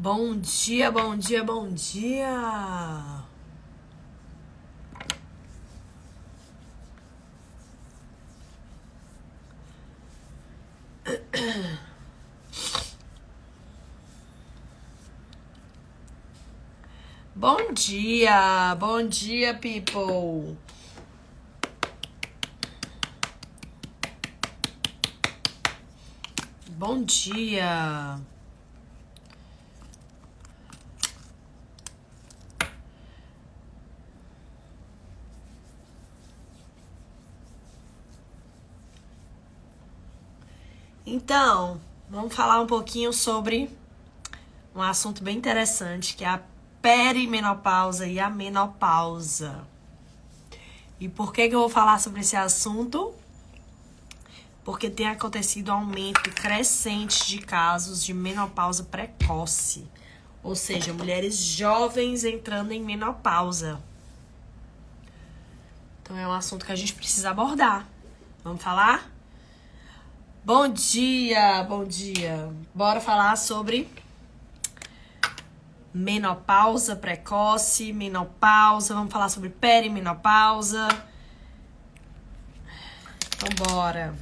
Bom dia, bom dia, bom dia! Bom dia, people! Bom dia! Então, vamos falar um pouquinho sobre um assunto bem interessante, que é a perimenopausa e a menopausa. E por que eu vou falar sobre esse assunto? Porque tem acontecido um aumento crescente de casos de menopausa precoce. Ou seja, mulheres jovens entrando em menopausa. Então é um assunto que a gente precisa abordar. Vamos falar? Bom dia, bom dia. Bora falar sobre menopausa precoce, menopausa. Vamos falar sobre perimenopausa. Então bora.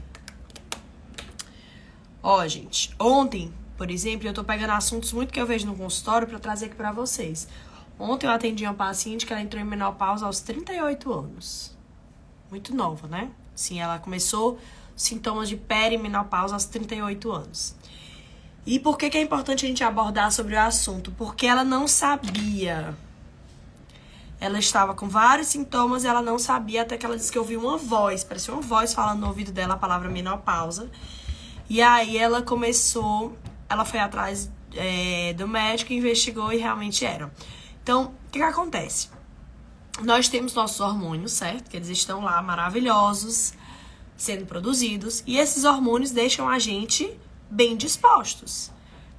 Ó, gente, ontem, por exemplo, eu tô pegando assuntos muito que eu vejo no consultório pra trazer aqui pra vocês. Ontem eu atendi uma paciente que ela entrou em menopausa aos 38 anos. Muito nova, né? Sim, ela começou sintomas de perimenopausa aos 38 anos. E por que é importante a gente abordar sobre o assunto? Porque ela não sabia. Ela estava com vários sintomas e ela não sabia, até que ela disse que ouviu uma voz. Parecia uma voz falando no ouvido dela a palavra menopausa. E aí ela foi atrás do médico, investigou e realmente era. Então, o que acontece? Nós temos nossos hormônios, certo? Que eles estão lá maravilhosos, sendo produzidos. E esses hormônios deixam a gente bem dispostos,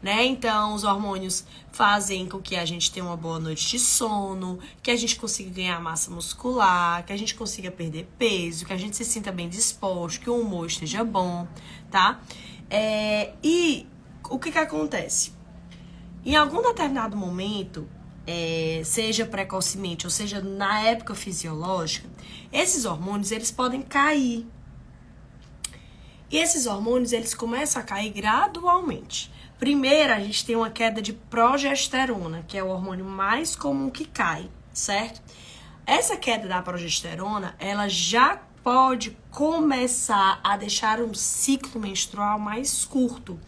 né? Então, os hormônios fazem com que a gente tenha uma boa noite de sono, que a gente consiga ganhar massa muscular, que a gente consiga perder peso, que a gente se sinta bem disposto, que o humor esteja bom, tá? E o que acontece? Em algum determinado momento, seja precocemente ou seja na época fisiológica, esses hormônios, eles podem cair. E esses hormônios, eles começam a cair gradualmente. Primeiro, a gente tem uma queda de progesterona, que é o hormônio mais comum que cai, certo? Essa queda da progesterona, ela já pode começar a deixar um ciclo menstrual mais curto.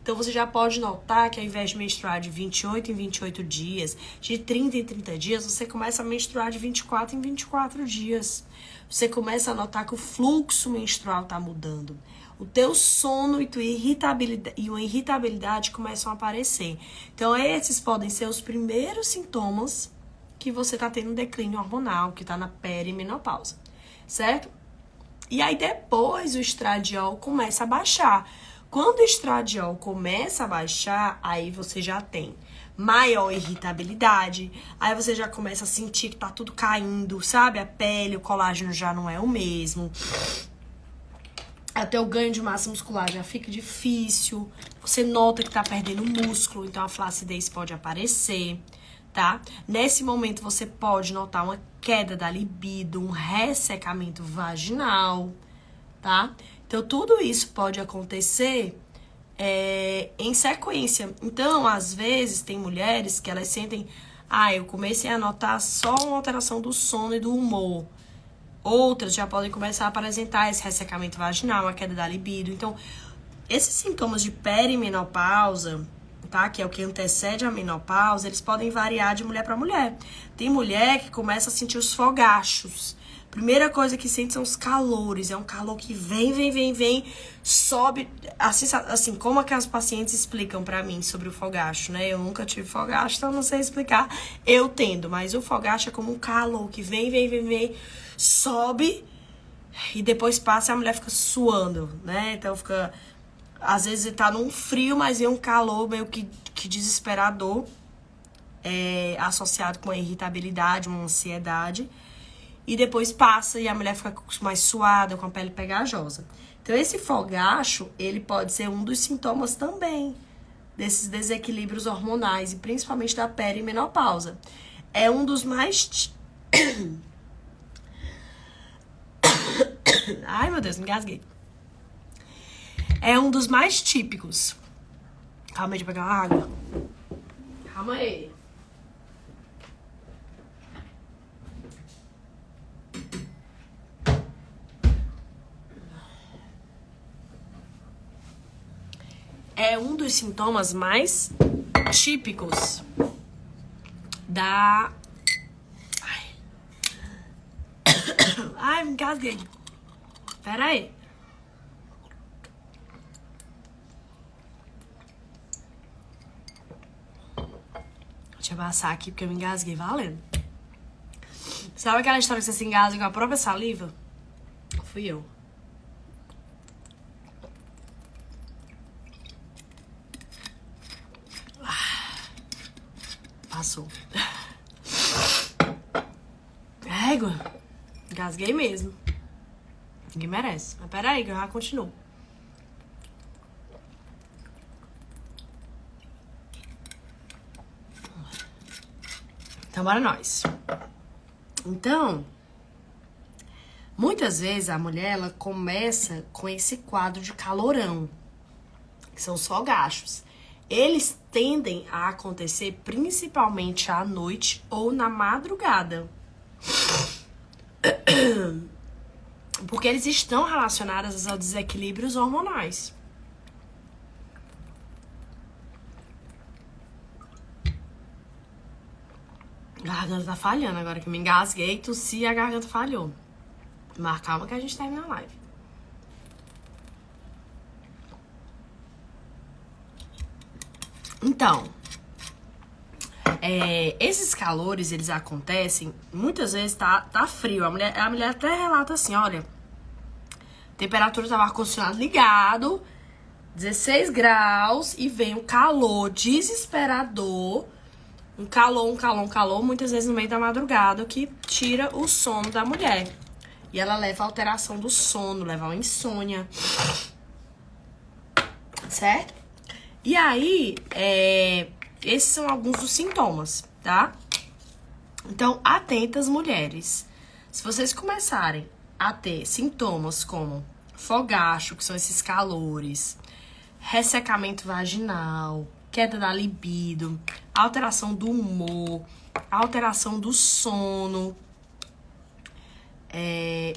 Então, você já pode notar que ao invés de menstruar de 28 em 28 dias, de 30 em 30 dias, você começa a menstruar de 24 em 24 dias. Você começa a notar que o fluxo menstrual está mudando. O teu sono e uma irritabilidade começam a aparecer. Então, esses podem ser os primeiros sintomas que você está tendo um declínio hormonal, que está na perimenopausa, certo? E aí, depois, o estradiol começa a baixar. Quando o estradiol começa a baixar, aí você já tem maior irritabilidade, aí você já começa a sentir que tá tudo caindo, sabe? A pele, o colágeno já não é o mesmo. Até o ganho de massa muscular já fica difícil. Você nota que tá perdendo músculo, então a flacidez pode aparecer, tá? Nesse momento você pode notar uma queda da libido, um ressecamento vaginal, tá? Então, tudo isso pode acontecer em sequência. Então, às vezes, tem mulheres que elas sentem... eu comecei a notar só uma alteração do sono e do humor. Outras já podem começar a apresentar esse ressecamento vaginal, a queda da libido. Então, esses sintomas de perimenopausa, tá? Que é o que antecede a menopausa, eles podem variar de mulher para mulher. Tem mulher que começa a sentir os fogachos. Primeira coisa que sente são os calores. É um calor que vem, sobe. Assim, como que as pacientes explicam pra mim sobre o fogacho, né? Eu nunca tive fogacho, então não sei explicar. Eu tendo, mas o fogacho é como um calor que vem, sobe e depois passa e a mulher fica suando, né? Então fica... Às vezes tá num frio, mas vem um calor meio que desesperador, associado com a irritabilidade, uma ansiedade. E depois passa e a mulher fica mais suada, com a pele pegajosa. Então, esse fogacho, ele pode ser um dos sintomas também desses desequilíbrios hormonais e principalmente da perimenopausa. É um dos mais... Ai, meu Deus, me engasguei. É um dos mais típicos. Calma aí, de pegar uma água. Calma aí. É um dos sintomas mais típicos da... Ai, me engasguei. Pera aí. Deixa eu passar aqui porque eu me engasguei valendo. Sabe aquela história que você se engasga com a própria saliva? Fui eu. Passou. Égua. Engasguei mesmo. Ninguém merece. Mas peraí, que eu já continuo. Então, bora nós. Então, muitas vezes a mulher, ela começa com esse quadro de calorão, que são os fogachos. Eles tendem a acontecer principalmente à noite ou na madrugada. Porque eles estão relacionados aos desequilíbrios hormonais. A garganta tá falhando agora que eu me engasguei, tossi e a garganta falhou. Mas calma que a gente termina a live. Então, esses calores, eles acontecem, muitas vezes tá frio. A mulher até relata assim, olha, temperatura do ar-condicionado ligado, 16 graus, e vem um calor desesperador, um calor, muitas vezes no meio da madrugada, que tira o sono da mulher. E ela leva a alteração do sono, leva a insônia, certo? E aí, esses são alguns dos sintomas, tá? Então, atentas, mulheres. Se vocês começarem a ter sintomas como fogacho, que são esses calores, ressecamento vaginal, queda da libido, alteração do humor, alteração do sono,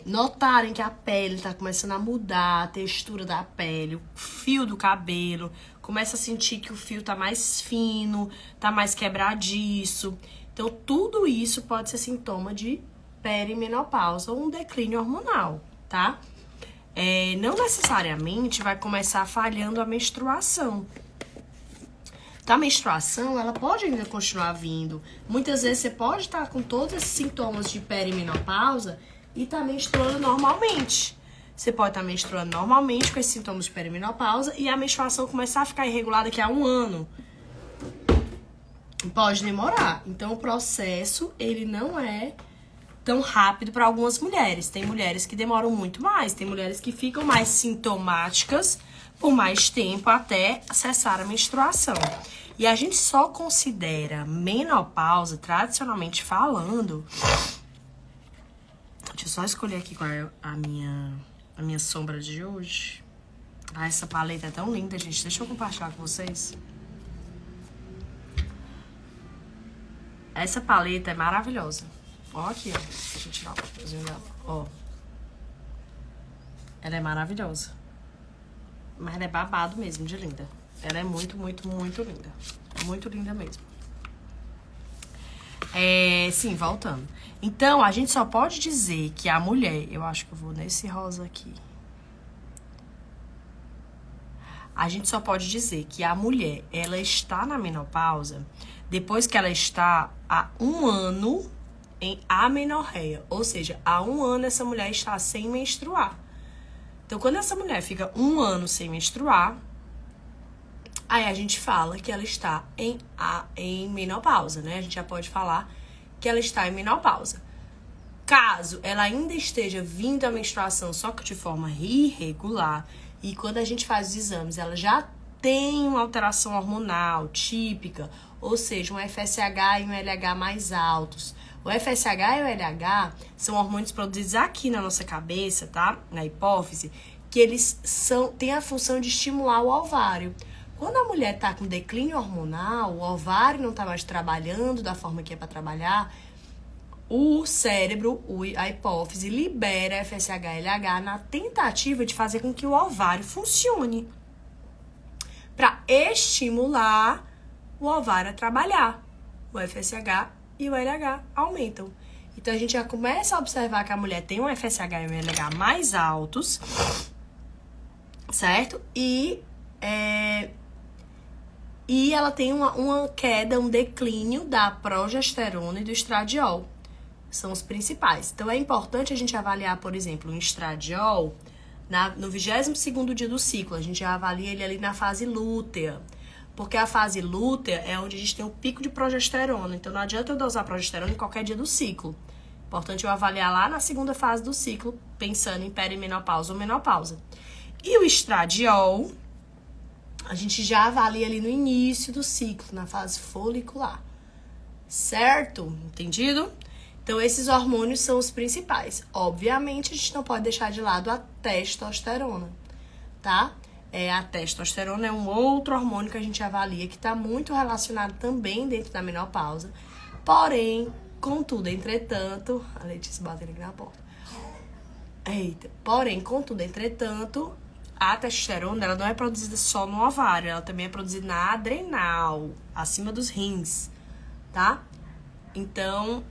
notarem que a pele tá começando a mudar, a textura da pele, o fio do cabelo, começa a sentir que o fio tá mais fino, tá mais quebradiço. Então, tudo isso pode ser sintoma de perimenopausa ou um declínio hormonal, tá? Não necessariamente vai começar falhando a menstruação. Então, a menstruação, ela pode ainda continuar vindo. Muitas vezes você pode estar com todos esses sintomas de perimenopausa e tá menstruando normalmente. Você pode estar menstruando normalmente com esses sintomas de perimenopausa e a menstruação começar a ficar irregular daqui a 1 ano. Pode demorar. Então, o processo, ele não é tão rápido para algumas mulheres. Tem mulheres que demoram muito mais. Tem mulheres que ficam mais sintomáticas por mais tempo até cessar a menstruação. E a gente só considera menopausa, tradicionalmente falando... Deixa eu só escolher aqui qual é a minha sombra de hoje. Ah, essa paleta é tão linda, gente. Deixa eu compartilhar com vocês. Essa paleta é maravilhosa. Ó aqui, ó. Deixa eu tirar o papelzinho dela. Ó. Ela é maravilhosa. Mas ela é babado mesmo, de linda. Ela é muito, muito, muito linda. Muito linda mesmo. Sim, voltando. Então, a gente só pode dizer que a mulher... Eu acho que eu vou nesse rosa aqui. A gente só pode dizer que a mulher, ela está na menopausa depois que ela está há 1 ano em amenorreia. Ou seja, há 1 ano essa mulher está sem menstruar. Então, quando essa mulher fica 1 ano sem menstruar, aí a gente fala que ela está em menopausa, né? A gente já pode falar que ela está em menopausa. Caso ela ainda esteja vindo a menstruação, só que de forma irregular, e quando a gente faz os exames, ela já tem uma alteração hormonal típica, ou seja, um FSH e um LH mais altos. O FSH e o LH são hormônios produzidos aqui na nossa cabeça, tá? Na hipófise, que eles têm a função de estimular o ovário. Quando a mulher tá com declínio hormonal, o ovário não tá mais trabalhando da forma que é para trabalhar, o cérebro, a hipófise, libera FSH e LH na tentativa de fazer com que o ovário funcione, para estimular o ovário a trabalhar. O FSH e o LH aumentam. Então, a gente já começa a observar que a mulher tem um FSH e um LH mais altos, certo? E ela tem uma queda, um declínio da progesterona e do estradiol. São os principais. Então, é importante a gente avaliar, por exemplo, o estradiol no 22º dia do ciclo. A gente já avalia ele ali na fase lútea. Porque a fase lútea é onde a gente tem o pico de progesterona. Então, não adianta eu dosar progesterona em qualquer dia do ciclo. Importante eu avaliar lá na segunda fase do ciclo, pensando em perimenopausa ou menopausa. E o estradiol, a gente já avalia ali no início do ciclo, na fase folicular. Certo? Entendido? Então, esses hormônios são os principais. Obviamente, a gente não pode deixar de lado a testosterona, tá? A testosterona é um outro hormônio que a gente avalia, que está muito relacionado também dentro da menopausa. Porém, contudo, entretanto... A Letícia batendo aqui na porta. Eita. Porém, contudo, entretanto, a testosterona ela não é produzida só no ovário, ela também é produzida na adrenal, acima dos rins, tá? Então,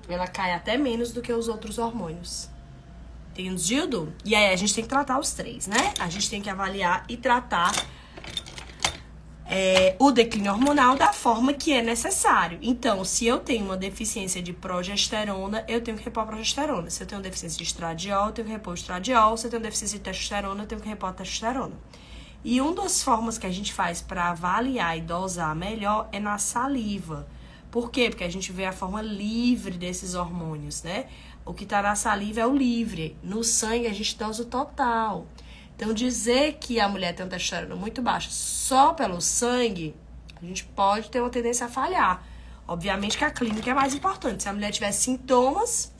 ela cai até menos do que os outros hormônios. Entendido? E aí, a gente tem que tratar os três, né? A gente tem que avaliar e tratar o declínio hormonal da forma que é necessário. Então, se eu tenho uma deficiência de progesterona, eu tenho que repor a progesterona. Se eu tenho deficiência de estradiol, eu tenho que repor o estradiol. Se eu tenho deficiência de testosterona, eu tenho que repor a testosterona. E uma das formas que a gente faz para avaliar e dosar melhor é na saliva. Por quê? Porque a gente vê a forma livre desses hormônios, né? O que tá na saliva é o livre. No sangue, a gente dosa o total. Então, dizer que a mulher tem uma testosterona muito baixa só pelo sangue, a gente pode ter uma tendência a falhar. Obviamente que a clínica é mais importante. Se a mulher tiver sintomas,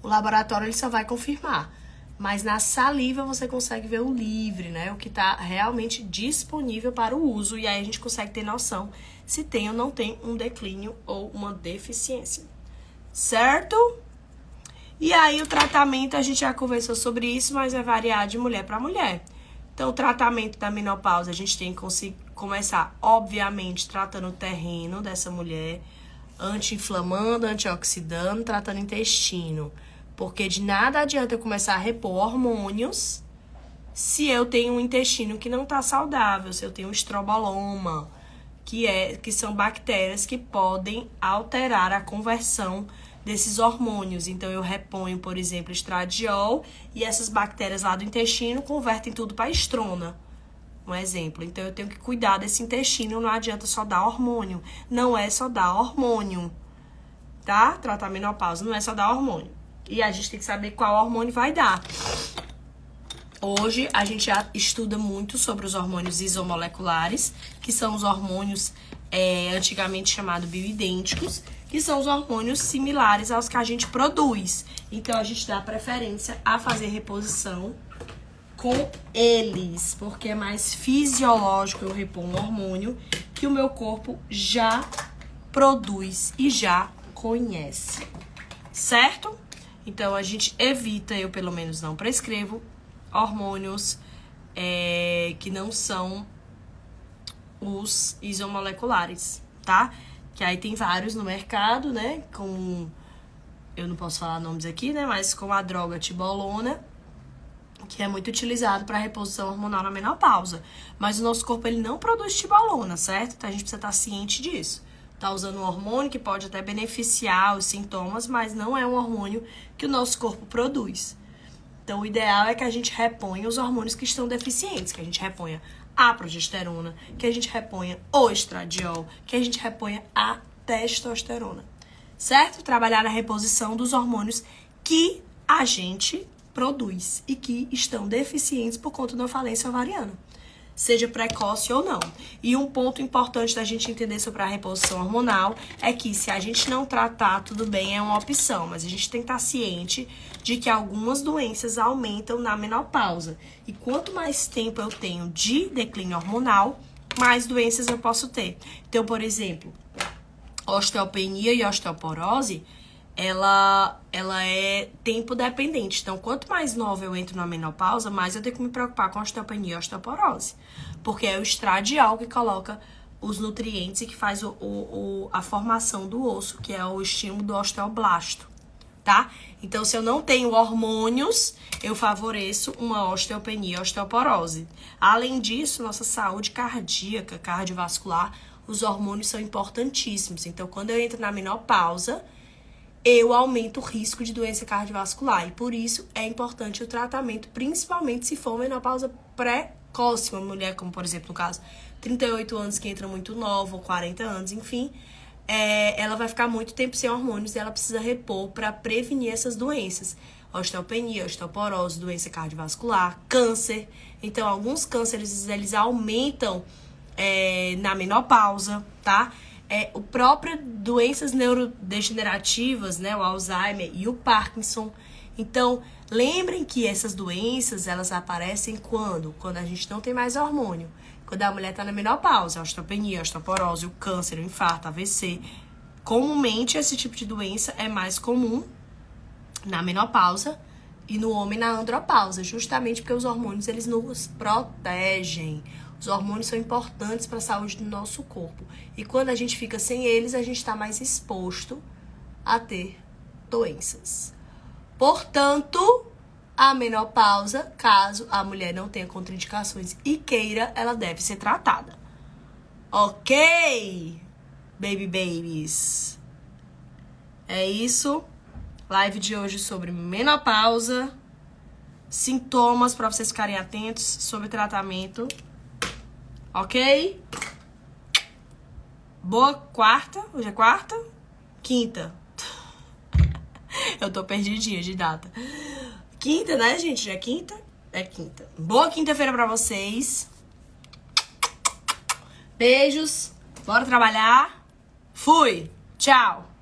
o laboratório ele só vai confirmar. Mas na saliva você consegue ver o livre, né? O que tá realmente disponível para o uso. E aí a gente consegue ter noção se tem ou não tem um declínio ou uma deficiência. Certo? E aí o tratamento, a gente já conversou sobre isso, mas vai variar de mulher para mulher. Então, o tratamento da menopausa, a gente tem que começar, obviamente, tratando o terreno dessa mulher, anti-inflamando, antioxidando, tratando o intestino. Porque de nada adianta eu começar a repor hormônios se eu tenho um intestino que não tá saudável, se eu tenho estroboloma, que são bactérias que podem alterar a conversão desses hormônios. Então, eu reponho, por exemplo, estradiol e essas bactérias lá do intestino convertem tudo para estrona. Um exemplo. Então, eu tenho que cuidar desse intestino, não adianta só dar hormônio. Não é só dar hormônio, tá? Tratar a menopausa não é só dar hormônio. E a gente tem que saber qual hormônio vai dar. Hoje, a gente já estuda muito sobre os hormônios isomoleculares, que são os hormônios antigamente chamados bioidênticos, que são os hormônios similares aos que a gente produz. Então, a gente dá preferência a fazer reposição com eles, porque é mais fisiológico eu repor um hormônio que o meu corpo já produz e já conhece, certo? Então, a gente evita, eu pelo menos não prescrevo, hormônios que não são os isomoleculares, tá? Que aí tem vários no mercado, né? Com, eu não posso falar nomes aqui, né? Mas com a droga tibolona, que é muito utilizado para reposição hormonal na menopausa. Mas o nosso corpo, ele não produz tibolona, certo? Então, a gente precisa estar ciente disso. Tá usando um hormônio que pode até beneficiar os sintomas, mas não é um hormônio que o nosso corpo produz. Então, o ideal é que a gente reponha os hormônios que estão deficientes, que a gente reponha a progesterona, que a gente reponha o estradiol, que a gente reponha a testosterona, certo? Trabalhar na reposição dos hormônios que a gente produz e que estão deficientes por conta da falência ovariana, seja precoce ou não. E um ponto importante da gente entender sobre a reposição hormonal é que se a gente não tratar, tudo bem, é uma opção, mas a gente tem que estar ciente de que algumas doenças aumentam na menopausa. E quanto mais tempo eu tenho de declínio hormonal, mais doenças eu posso ter. Então, por exemplo, osteopenia e osteoporose, ela é tempo dependente. Então, quanto mais nova eu entro na menopausa, mais eu tenho que me preocupar com a osteopenia e a osteoporose. Porque é o estradiol que coloca os nutrientes e que faz a formação do osso, que é o estímulo do osteoblasto, tá? Então, se eu não tenho hormônios, eu favoreço uma osteopenia e osteoporose. Além disso, nossa saúde cardíaca, cardiovascular, os hormônios são importantíssimos. Então, quando eu entro na menopausa, eu aumento o risco de doença cardiovascular. E por isso é importante o tratamento, principalmente se for menopausa precoce. Uma mulher, como por exemplo, no caso, 38 anos que entra muito nova, ou 40 anos, enfim, ela vai ficar muito tempo sem hormônios e ela precisa repor para prevenir essas doenças. Osteopenia, osteoporose, doença cardiovascular, câncer. Então, alguns cânceres, eles aumentam na menopausa, tá? O próprio doenças neurodegenerativas, né, o Alzheimer e o Parkinson. Então, lembrem que essas doenças, elas aparecem quando a gente não tem mais hormônio. Quando a mulher está na menopausa, a osteopenia, a osteoporose, o câncer, o infarto, AVC. Comumente, esse tipo de doença é mais comum na menopausa e no homem na andropausa, justamente porque os hormônios, eles nos protegem. Os hormônios são importantes para a saúde do nosso corpo. E quando a gente fica sem eles, a gente está mais exposto a ter doenças. Portanto, a menopausa, caso a mulher não tenha contraindicações e queira, ela deve ser tratada. Ok, babies? É isso. Live de hoje sobre menopausa, sintomas para vocês ficarem atentos, sobre tratamento. Ok? Boa quarta. Hoje é quarta? Quinta. Eu tô perdidinha de data. Quinta, né, gente? Já é quinta? É quinta. Boa quinta-feira pra vocês. Beijos. Bora trabalhar. Fui. Tchau.